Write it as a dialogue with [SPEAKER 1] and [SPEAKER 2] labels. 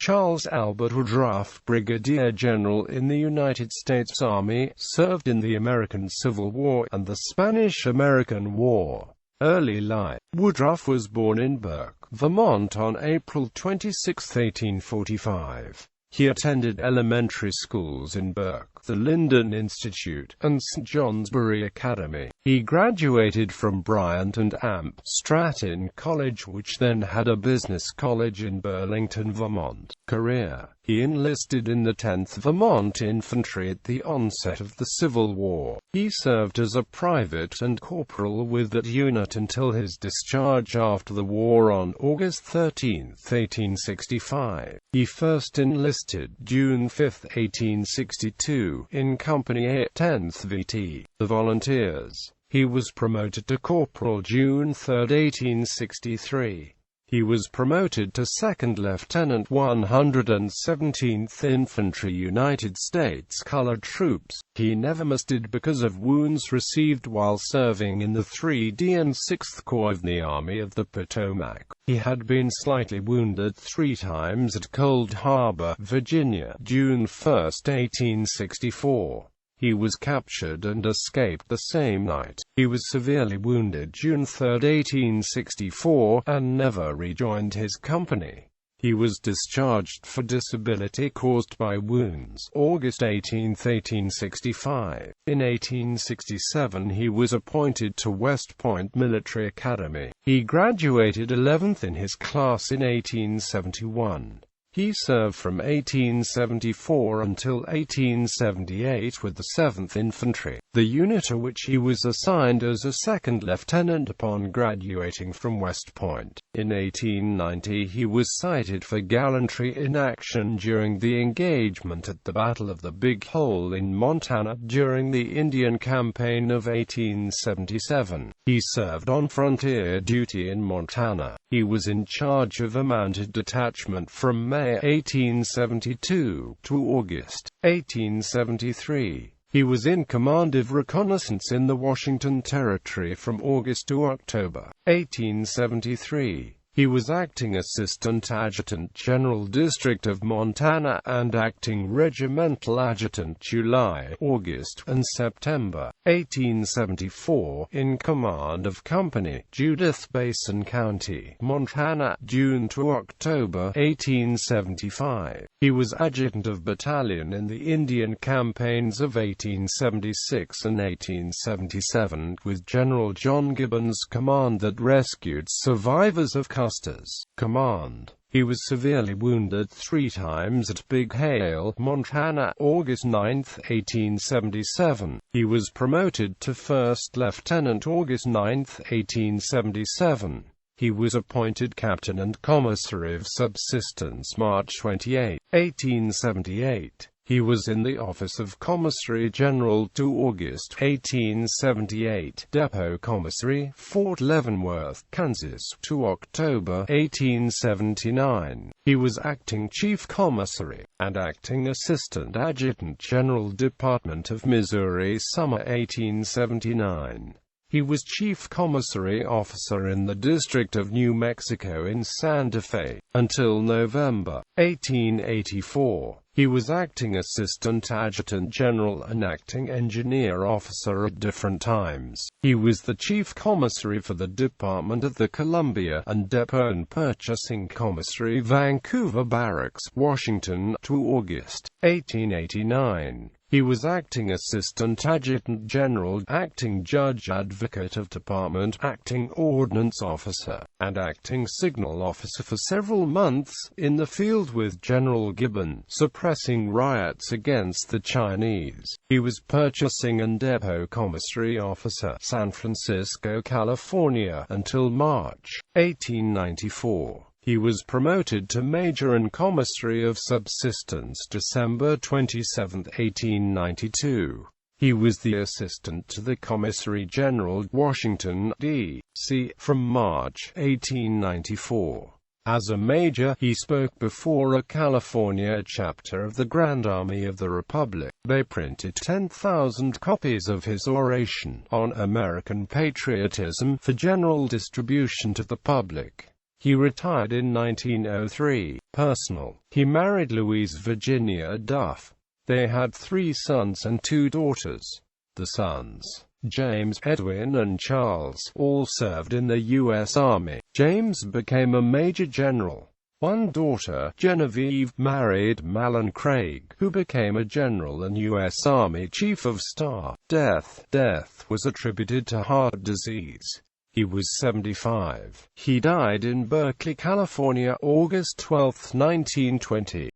[SPEAKER 1] Charles Albert Woodruff, Brigadier General in the United States Army, served in the American Civil War and the Spanish-American War. Early life. Woodruff was born in Burke, Vermont on April 26, 1845. He attended elementary schools in Burke, the Linden Institute, and St. Johnsbury Academy. He graduated from Bryant and Amp Stratton College, which then had a business college in Burlington, Vermont. Career. He enlisted in the 10th Vermont Infantry at the onset of the Civil War. He served as a private and corporal with that unit until his discharge after the war on August 13, 1865. He first enlisted June 5, 1862, in Company A, 10th VT, the Volunteers. He was promoted to corporal June 3, 1863. He was promoted to second lieutenant 117th Infantry United States Colored Troops. He never enlisted because of wounds received while serving in the 3D and 6th Corps of the Army of the Potomac. He had been slightly wounded 3 times at Cold Harbor, Virginia, June 1, 1864. He was captured and escaped the same night. He was severely wounded June 3, 1864, and never rejoined his company. He was discharged for disability caused by wounds August 18, 1865. In 1867 he was appointed to West Point Military Academy. He graduated 11th in his class in 1871. He served from 1874 until 1878 with the 7th Infantry, the unit to which he was assigned as a second lieutenant upon graduating from West Point. In 1890 he was cited for gallantry in action during the engagement at the Battle of the Big Hole in Montana during the Indian Campaign of 1877. He served on frontier duty in Montana. He was in charge of a mounted detachment from May 1872 to August 1873. He was in command of reconnaissance in the Washington Territory from August to October 1873. He was acting Assistant Adjutant General District of Montana and acting Regimental Adjutant July, August, and September 1874, in command of Company Judith Basin County, Montana, June to October 1875. He was Adjutant of Battalion in the Indian campaigns of 1876 and 1877, with General John Gibbon's command that rescued survivors of Custer's command. He was severely wounded 3 times at Big Hale, Montana, August 9, 1877. He was promoted to first lieutenant August 9, 1877. He was appointed captain and commissary of subsistence March 28, 1878. He was in the office of Commissary General to August 1878, Depot Commissary, Fort Leavenworth, Kansas, to October 1879. He was acting Chief Commissary and acting Assistant Adjutant General, Department of Missouri, summer 1879. He was Chief Commissary Officer in the District of New Mexico in Santa Fe, until November 1884. He was acting Assistant Adjutant General and acting Engineer Officer at different times. He was the Chief Commissary for the Department of the Columbia and Depot and Purchasing Commissary, Vancouver Barracks, Washington, to August 1889. He was acting Assistant Adjutant General, acting Judge Advocate of Department, acting Ordnance Officer, and acting Signal Officer for several months in the field with General Gibbon, suppressing riots against the Chinese. He was Purchasing and Depot Commissary Officer, San Francisco, California, until March 1894. He was promoted to Major and Commissary of Subsistence December 27, 1892. He was the Assistant to the Commissary General, Washington, D.C., from March 1894. As a major, he spoke before a California chapter of the Grand Army of the Republic. They printed 10,000 copies of his oration on American patriotism for general distribution to the public. He retired in 1903. Personal. He married Louise Virginia Duff. They had 3 sons and 2 daughters. The sons, James, Edwin and Charles, all served in the U.S. Army. James became a major general. One daughter, Genevieve, married Mahlon Craig, who became a general and U.S. Army Chief of Staff. Death was attributed to heart disease. He was 75. He died in Berkeley, California, August 12, 1920.